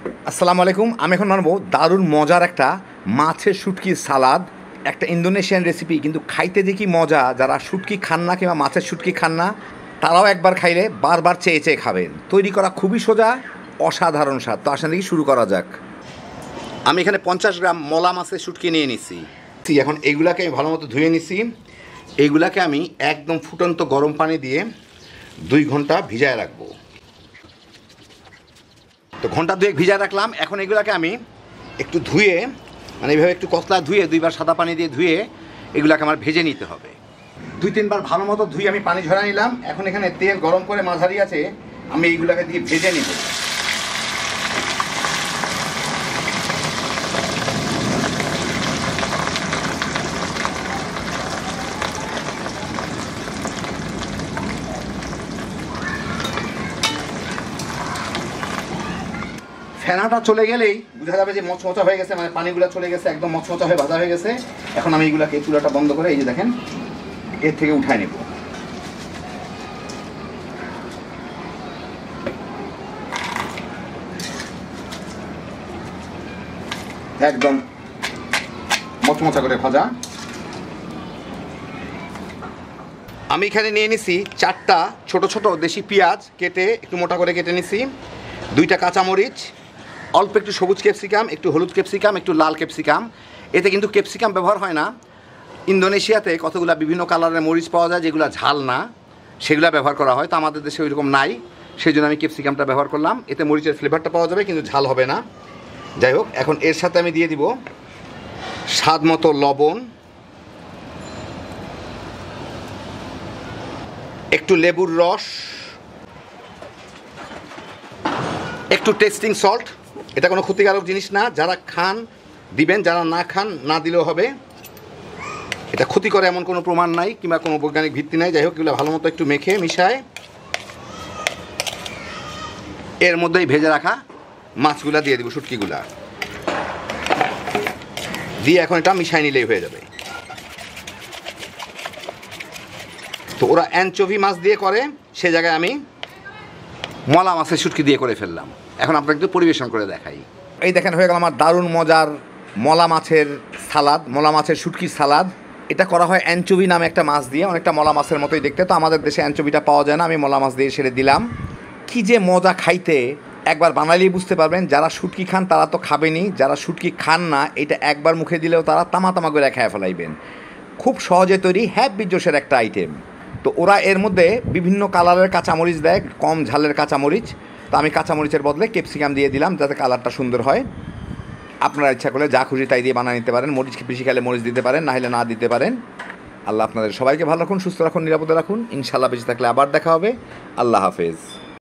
আসসালামু আলাইকুম। আমি এখন বানাবো দারুণ মজার একটা মাছের শুটকির সালাদ। একটা ইন্দোনেশিয়ান রেসিপি, কিন্তু খাইতে যে কি মজা। যারা শুটকি খান না কিংবা মাছের শুটকি খান না, তারাও একবার খাইলে বারবার চেয়ে চেয়ে খাবেন। তৈরি করা খুবই সোজা, অসাধারণ স্বাদ। তো আসলে কি শুরু করা যাক। আমি এখানে 50 গ্রাম মলা মাছের শুটকি নিয়ে নিছি। এখন এইগুলাকে আমি ভালো মতো ধুয়ে নিছি। এইগুলাকে আমি একদম ফুটন্ত গরম পানি দিয়ে 2 ঘন্টা ভিজায় রাখবো। তো ঘন্টা 2 ভিজায় রাখলাম। এখন এগুলাকে আমি একটু ধুয়ে, মানে এইভাবে একটু কতলা ধুয়ে 2বার সাদা পানি দিয়ে ধুয়ে এগুলাকে আমার ভেজে নিতে হবে। 2-3 বার ভালো মতো ধুয়ে আমি পানি ঝরা নিলাম। এখন এখানে তেল গরম করে মাঝারি আছে, আমি এইগুলাকে দিয়ে ভেজে নিব। ফেনাটা চলে গেলেই বোঝা যাবে যে মচমচা হয়ে গেছে, মানে পানিগুলো চলে গেছে, একদম মচমচা হয়ে ভাজা হয়ে গেছে। এখন আমি এইগুলাকে চুলাটা বন্ধ করে এই যে দেখেন এর থেকে উঠায় নেব। একদম মচমচা করে ভাজা। আমি এখানে নিয়ে নিছি 4টা ছোট ছোট দেশি পেঁয়াজ, কেটে একটু মোটা করে কেটে নিছি। 2টা কাঁচামরিচ, অল্প একটু সবুজ ক্যাপসিকাম, একটু হলুদ ক্যাপসিকাম, একটু লাল ক্যাপসিকাম। এতে কিন্তু ক্যাপসিকাম ব্যবহার হয় না। ইন্দোনেশিয়াতে কতগুলো বিভিন্ন কালারের মরিচ পাওয়া যায় যেগুলো ঝাল না, সেগুলো ব্যবহার করা হয়। তো আমাদের দেশে ওই রকম নাই, সেই জন্য আমি ক্যাপসিকামটা ব্যবহার করলাম। এতে মরিচের ফ্লেভারটা পাওয়া যাবে, কিন্তু ঝাল হবে না। যাই হোক, এখন এর সাথে আমি দিয়ে দিব স্বাদ মতো লবণ, একটু লেবুর রস, একটু টেস্টিং সল্ট। এটা কোনো ক্ষতিকারক জিনিস না, যারা খান দিবেন, যারা না খান না দিলেও হবে। এটা ক্ষতি করে এমন কোনো প্রমাণ নাই কিংবা কোনো বৈজ্ঞানিক ভিত্তি নাই। যাই হোক, এগুলো ভালো মতো একটু মেখে মিশায় এর মধ্যেই ভেজে রাখা মাছগুলা দিয়ে দিব, শুটকিগুলা দিয়ে এখন এটা মিশাই নিলেই হয়ে যাবে। তো ওরা অ্যানচোভি মাছ দিয়ে করে, সে জায়গায় আমি মলা মাছের শুটকি দিয়ে করে ফেললাম। এখন আপনাকে একটু পরিবেশন করে দেখাই। এই দেখেন, হয়ে গেল আমার দারুণ মজার মলা মাছের সালাদ, মলা মাছের শুটকির সালাদ। এটা করা হয় অ্যানচোভি নামে একটা মাছ দিয়ে, অনেকটা মলা মাছের মতোই দেখতে। তো আমাদের দেশে অ্যানচোভিটা পাওয়া যায় না, আমি মলা মাছ দিয়ে সেরে দিলাম। কি যে মজা খাইতে, একবার বানালেই বুঝতে পারবেন। যারা শুটকি খান তারা তো খাবেনই, যারা শুটকি খান না, এটা একবার মুখে দিলেও তারা তামা তামা করে খেয়ে ফেলাইবেন। খুব সহজে তৈরি, হ্যাপি জোশের একটা আইটেম। তো ওরা এর মধ্যে বিভিন্ন কালারের কাঁচামরিচ দেয়, কম ঝালের কাঁচামরিচ। তো আমি কাঁচামরিচের বদলে ক্যাপসিকাম দিয়ে দিলাম, যাতে কালারটা সুন্দর হয়। আপনারা ইচ্ছা করলে যা খুশি তাই দিয়ে বানিয়ে নিতে পারেন। মরিচ বেশি খেলে মরিচ দিতে পারেন, না হলে না দিতে পারেন। আল্লাহ আপনাদের সবাইকে ভালো রাখুন, সুস্থ রাখুন, নিরাপদে রাখুন। ইনশাল্লাহ বেঁচে থাকলে আবার দেখা হবে। আল্লাহ হাফেজ।